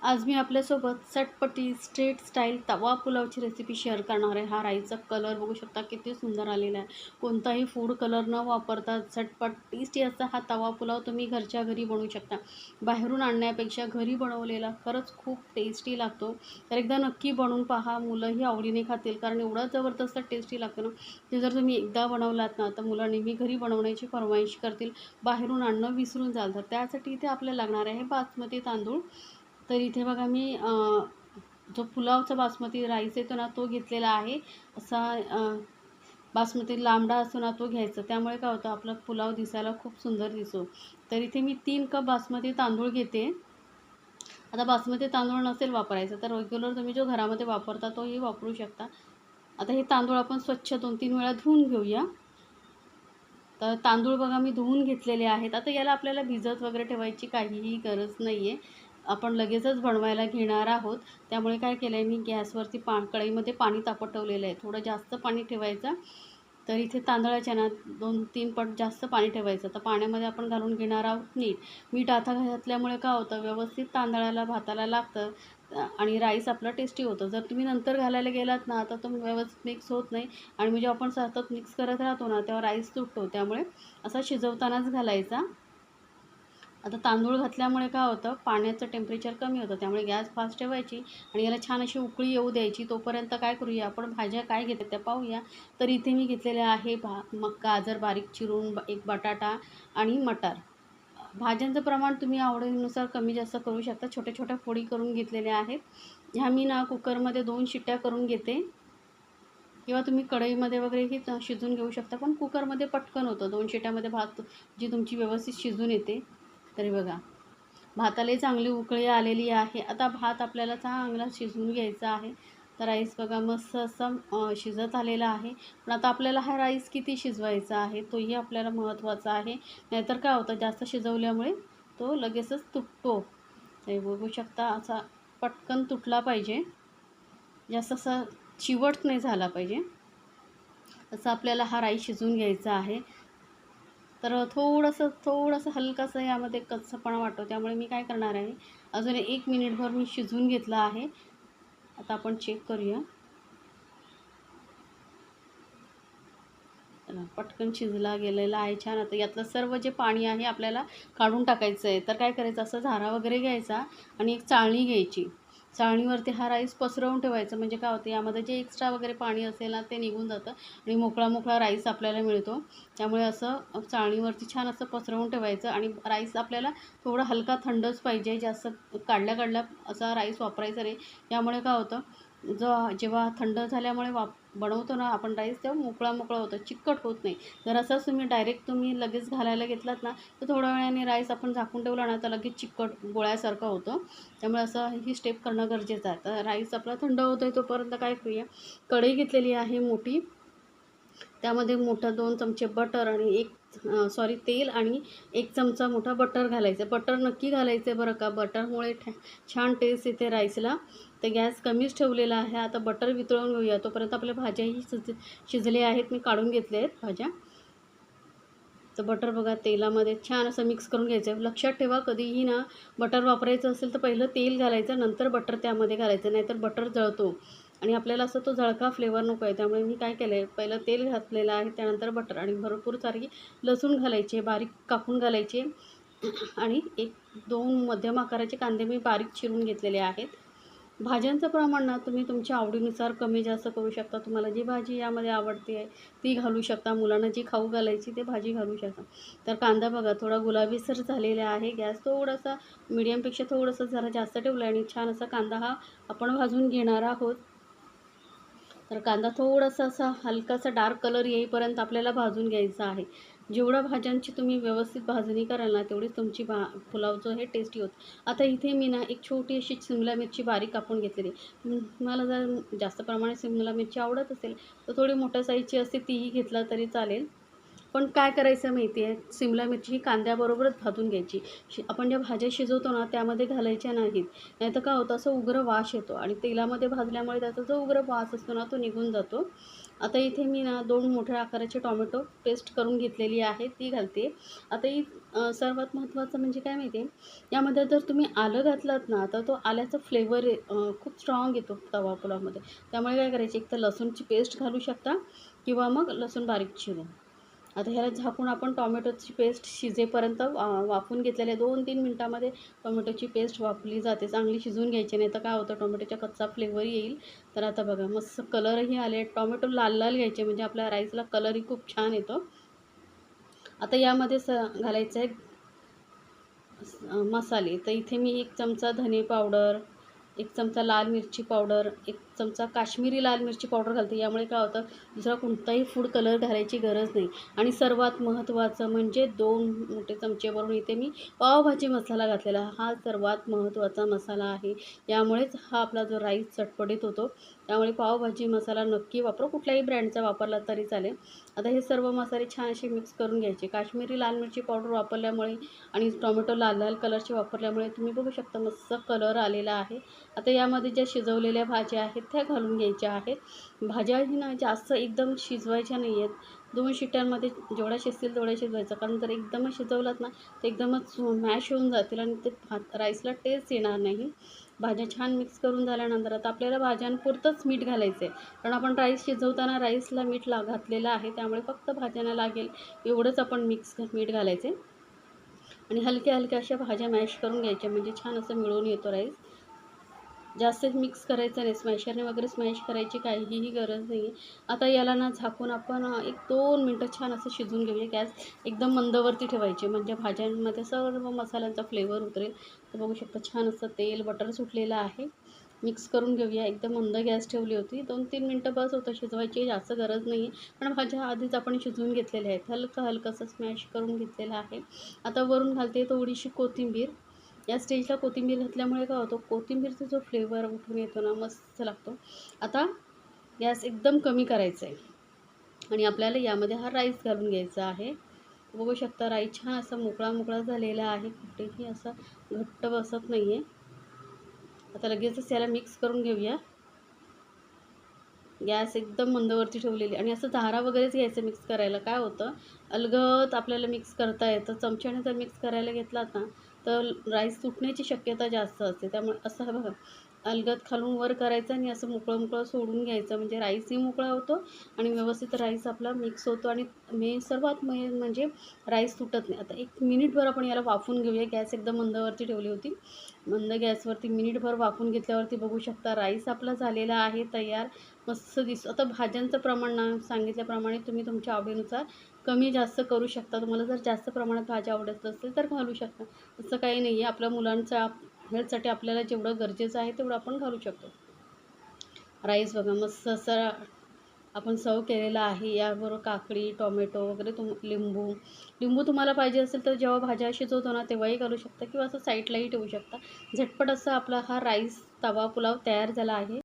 आज मी आपल्यासोबत चटपटी स्ट्रीट स्टाईल तवा पुलावची रेसिपी शेअर करणार आहे। हा राईचा कलर बघू शकता किती सुंदर आलेला आहे। कोणताही फूड कलर न वापरता झटपट टेस्टी असा हा तवा पुलाव तुम्ही घरच्या घरी बनवू शकता। बाहेरून आणण्यापेक्षा घरी बनवलेला खरंच खूप टेस्टी लागतो। तर एकदा नक्की बनवून पहा, मुलंही आवडीने खातील, कारण एवढा जबरदस्त टेस्टी लागतो ना, ते जर तुम्ही एकदा बनवलात ना तर मुलं नेहमी घरी बनवण्याची फर्माईश करतील, बाहेरून आणणं विसरून जाल। तर त्यासाठी इथे आपल्याला लागणार आहे बासमती तांदूळ। तर इथे बघा मी जो पुलावचा बासमती राईस येतो ना तो घेतलेला आहे। असा बासमती लांबडा असतो ना तो घ्यायचा, त्यामुळे काय होतं आपला पुलाव दिसायला खूप सुंदर दिसतो। तर इथे मी 3 कप बासमती तांदूळ घेते। आता बासमती तांदूळ नसेल वापरायचा तर रेग्युलर तुम्ही जो घरामध्ये वापरता तोही वापरू शकता। आता हे तांदूळ आपण स्वच्छ 2-3 वेळा धुवून घेऊया। तर तांदूळ बघा मी धुवून घेतलेले आहेत। आता याला आपल्याला भिजत वगैरे ठेवायची काहीही गरज नाही आहे, आपण लगेचच बनवायला घेणार आहोत। त्यामुळे काय केलं आहे मी गॅसवरती कढईमध्ये पाणी तापत ठेवलेलं आहे, थोडं जास्त पाणी ठेवायचं। तर इथे तांदळाच्या ना 2-3 पट जास्त पाणी ठेवायचं। तर पाण्यामध्ये आपण घालून घेणार आहोत मीठ आता घातल्यामुळे काय होतं व्यवस्थित तांदळाला भाताला लागतं आणि राईस आपला टेस्टी होतं। जर तुम्ही नंतर घालायला गेलात ना तर तो व्यवस्थित मिक्स होत नाही आणि मी जेव्हा आपण सतत मिक्स करत राहतो ना तेव्हा राईस तुटतो, त्यामुळे असा शिजवतानाच घालायचा। आता तांदूळ घातल्यामुळे काय होतं पाण्याचं टेम्परेचर कमी होतं, त्यामुळे गॅस फास्ट ठेवायची आणि याला छान अशी उकळी येऊ द्यायची। तोपर्यंत काय करूया आपण भाज्या काय घेते त्या पाहूया। तर इथे मी घेतलेले आहे गाजर बारीक चिरून, एक बटाटा आणि मटार। भाज्यांचं प्रमाण तुम्ही आवडीनुसार कमी जास्त करू शकता। छोट्या छोट्या फोडी करून घेतलेल्या आहेत। ह्या मी ना कुकरमध्ये 2 शिट्ट्या करून घेते, किंवा तुम्ही कढईमध्ये वगैरेही शिजवून घेऊ शकता, पण कुकरमध्ये पटकन होतं। 2 शिट्ट्यामध्ये भात जी तुमची व्यवस्थित शिजून येते। तरी बघा भातालाही चांगली उकळी आलेली आहे। आता भात आपल्याला चांगला शिजवून घ्यायचा आहे। तर राईस बघा मस्त असं शिजत आलेला आहे। पण आता आपल्याला हा राईस किती शिजवायचा आहे तोही आपल्याला महत्त्वाचा आहे, नाहीतर काय होतं जास्त शिजवल्यामुळे तो लगेचच तुटतो। हे बघू शकता असा पटकन तुटला पाहिजे, जास्त असा चिवट नाही झाला पाहिजे, असं आपल्याला हा राईस शिजवून घ्यायचा आहे। तर थोडंसं हलकंसं यामध्ये कच्चपणा वाटतो, त्यामुळे मी काय करणार आहे अजून 1 मिनिटभर मी शिजवून घेतलं आहे। आता आपण चेक करूया। पटकन शिजला गेलेला आहे छान। आता यातलं सर्व जे पाणी आहे आपल्याला काढून टाकायचं आहे। तर काय करायचं असं झारा वगैरे घ्यायचा आणि एक चाळणी घ्यायची, चाळणीवरती हा राईस पसरवून ठेवायचं, म्हणजे काय होतं यामध्ये जे एक्स्ट्रा वगैरे पाणी असेल ना ते निघून जातं आणि मोकळा मोकळा राईस आपल्याला मिळतो। त्यामुळे असं चाळणीवरती छान असं पसरवून ठेवायचं आणि राईस आपल्याला थोडा हलका थंडच पाहिजे, जास्त काढल्या असा राईस वापरायचा नाही। यामुळे काय होतं जेव्हा थंड झाल्यामुळे बनवतो ना आपण राईस तेव्हा मोकळा होतो, चिकट होत नाही। जर असंच तुम्ही लगेच घालायला घेतलात ना तर थोड्या वेळाने राईस आपण झाकून ठेवला ना तर लगेच चिकट गोळ्यासारखं होतं। त्यामुळे असं ही स्टेप करणं गरजेचं आहे। तर राईस आपला थंड होतोय तोपर्यंत काय करूया, कढई घेतलेली आहे मोठी, त्यामध्ये मोठं 2 चमचे बटर आणि तेल आणि 1 चमचा मोठा बटर घालायचं। बटर नक्की घालायचं आहे बरं का, बटरमुळे छान टेस्ट येते राईसला। तर गॅस कमीच ठेवलेला आहे। आता बटर वितळून घेऊया, तोपर्यंत आपल्या भाज्याही शिजल्या आहेत, मी काढून घेतल्या आहेत भाज्या। तर बटर बघा तेलामध्ये छान असं मिक्स करून घ्यायचं आहे। लक्षात ठेवा कधीही ना बटर वापरायचं असेल तर पहिलं तेल घालायचं, नंतर बटर त्यामध्ये घालायचं, नाहीतर बटर जळतो आणि आपल्याला असं तो जळका फ्लेवर नको आहे। त्यामुळे मी काय केलं आहे पहिलं तेल घातलेलं आहे, त्यानंतर बटर आणि भरपूर सारी लसूण घालायचे, बारीक कापून घालायचे आणि 1-2 मध्यम आकाराचे कांदे मी बारीक चिरून घेतलेले आहेत। भाज्यांचं प्रमाण ना तुम्ही तुमच्या आवडीनुसार कमी जास्त करू शकता। तुम्हाला जी भाजी यामध्ये आवडते आहे ती घालू शकता, मुलांना जी खाऊ घालायची ते भाजी घालू शकता। तर कांदा बघा थोडा गुलाबीसर झालेला आहे, गॅस थोडासा मीडियमपेक्षा थोडंसं जरा जास्त ठेवलं आणि छान असा कांदा हा आपण भाजून घेणार आहोत। तर कांदा थोडासा असा हलकासा डार्क कलर येईपर्यंत आपल्याला भाजून घ्यायचा आहे। जेवढ्या भाज्यांची तुम्ही व्यवस्थित भाजणी कराल ना तेवढीच तुमची पुलावचं हे टेस्टी होतं। आता इथे मी ना एक छोटी अशी शिमला मिरची बारीक कापून घेतलेली, तुम्हाला जर जास्त प्रमाणात शिमला मिरची आवडत असेल तर थोडी मोठ्या साईजची असते तीही घेतला तरी चालेल। पण काय करायचं माहिती आहे, सिमला मिरची ही कांद्याबरोबरच भाजून घ्यायची. आपण ज्या भाज्या शिजवतो ना त्यामध्ये घालायच्या नाहीत. नाहीतर काय होतं, असं उग्र वास येतो आणि तेलामध्ये भाजल्यामुळे त्याचा जो उग्र वास असतो ना तो निघून जातो. आता इथे मी ना 2 मोठ्या आकाराचे टोमॅटो पेस्ट करून घेतलेली आहे, ती घालते. आता ही सर्वात महत्त्वाचं म्हणजे काय माहिती आहे, यामध्ये जर तुम्ही आलं घातलात ना तर तो आल्याचा फ्लेवर खूप स्ट्राँग येतो तवा पुलावमध्ये. त्यामुळे काय करायचं, एक तर लसूणची पेस्ट घालू शकता किंवा मग लसूण बारीक चिरून. आता ह्याला झाकून आपण टोमॅटोची पेस्ट शिजेपर्यंत वाफवून घेतलेले आहे. 2-3 मिनिटामध्ये टोमॅटोची पेस्ट वाफली जाते. चांगली शिजवून घ्यायची, नाही तर काय होतं टोमॅटोचा कच्चा फ्लेवर येईल. तर आता बघा मस्त कलरही आले. टोमॅटो लाल लाल घ्यायचे म्हणजे आपल्या राईसला कलरही खूप छान येतो. आता यामध्ये घालायचं आहे मसाले. तर इथे मी 1 चमचा धने पावडर, 1 चमचा लाल मिरची पावडर, 1 चमचा काश्मीरी लाल मिरची पावडर घालते. यामुळे काय होतं, दुसरा कोणताही फूड कलर घालायची गरज नाही. आणि सर्वात महत्त्वाचं म्हणजे 2 मोठे चमचे भरून इथे मी पावभाजी मसाला घातलेला. हा सर्वात महत्त्वाचा मसाला आहे. यामुळेच हा आपला जो राईस चटपटीत होतो. त्यामुळे पावभाजी मसाला नक्की वापरा. कुठल्याही ब्रँडचा वापरला तरी चालेल. आता हे सर्व मसाले छान असे मिक्स करून घ्यायचे. काश्मीरी लाल मिरची पावडर वापरल्यामुळे आणि टोमॅटो लाल लाल कलरचे वापरल्यामुळे तुम्ही बघू शकता मस्त कलर आलेला आहे. आता यामध्ये ज्या शिजवलेल्या भाज्या आहेत त्या घालून घ्यायच्या आहेत. भाज्याही ना जास्त एकदम शिजवायच्या नाही आहेत. 2 शिट्ट्यांमध्ये जेवढ्या शिजतील तेवढ्या शिजवायचं, कारण जर एकदमच शिजवलात ना तर एकदमच मॅश होऊन जातील आणि ते राईसला टेस्ट येणार नाही. भाज्या छान मिक्स करून झाल्यानंतर आता आपल्याला भाज्यांपुरतंच मीठ घालायचं आहे, कारण आपण राईस शिजवताना राईसला मीठ घातलेलं आहे. त्यामुळे फक्त भाज्यांना लागेल एवढंच आपण मीठ घालायचं आहे. आणि हलक्या हलक्या अशा भाज्या मॅश करून घ्यायच्या म्हणजे छान असं मिळून येतो राईस. जास्त मिक्स करायचं नाही, स्मॅशरने वगैरे स्मॅश करायची काहीही गरज नाही आहे. आता याला ना झाकून आपण 1-2 मिनटं छान असं शिजवून घेऊया. गॅस एकदम मंदवरती ठेवायचे म्हणजे भाज्यांमध्ये सर्व मसाल्यांचा फ्लेवर उतरेल. तर बघू शकता छान असं तेल बटर सुटलेलं आहे. मिक्स करून घेऊया. एकदम मंद गॅस ठेवली होती. 2-3 मिनटं बस होतं शिजवायची, जास्त गरज नाही आहे. कारण भाज्या आधीच आपण शिजवून घेतलेल्या आहेत. हलकंसं स्मॅश करून घेतलेलं आहे. आता वरून घालते थोडीशी कोथिंबीर. या स्टेजला कोथिंबीर घातल्यामुळे काय होतं, कोथिंबीरचा जो फ्लेवर उठून येतो ना मस्त लागतो. आता गॅस एकदम कमी करायचा आहे आणि आपल्याला यामध्ये हा राईस घालून घ्यायचा आहे. बघू शकता राईस छान असा मोकळा मोकळा झालेला आहे, कुठेही असा घट्ट बसत नाही आहे. आता लगेचच याला मिक्स करून घेऊया. गॅस एकदम मंदवरती ठेवलेली आणि असं धारा वगैरेच घ्यायचं मिक्स करायला. काय होतं, अलगद आपल्याला मिक्स करता येतं. चमच्याने जर मिक्स करायला घेतलात ना तर राईस तुटण्याची शक्यता जास्त असते. त्यामुळे असं बघा अलगद खालून वर करायचं आणि असं मोकळं मोकळं सोडून घ्यायचं म्हणजे राईसही मोकळा होतो आणि व्यवस्थित राईस आपला मिक्स होतो आणि सर्वात मेन म्हणजे राईस तुटत नाही. आता 1 मिनिटभर आपण याला वाफवून घेऊया. गॅस एकदम मंदवरती ठेवली होती. मंद गॅसवरती मिनिटभर वाफवून घेतल्यावरती बघू शकता राईस आपला झालेला आहे तयार. मस्त दिसतो. आता भाज्यांचं प्रमाण ना सांगितल्याप्रमाणे तुम्ही तुमच्या आवडीनुसार कमी जास्त करू शकता. तुम्हाला जर जास्त प्रमाणात भाज्या आवडत असेल तर घालू शकता. असं काही नाही आहे. आपल्या मुलांच्या हेल्थसाठी आपल्याला जेवढं गरजेचं आहे तेवढं आपण घालू शकतो. राईस बघा मस्त असा आपण सर्व केलेला आहे. याबरोबर काकडी, टोमॅटो वगैरे लिंबू तुम्हाला पाहिजे असेल तर जेव्हा भाज्या शिजवतो ना तेव्हाही घालू शकता किंवा असं साईडलाही ठेवू शकता. झटपट असा आपला हा राईस तवा पुलाव तयार झाला आहे.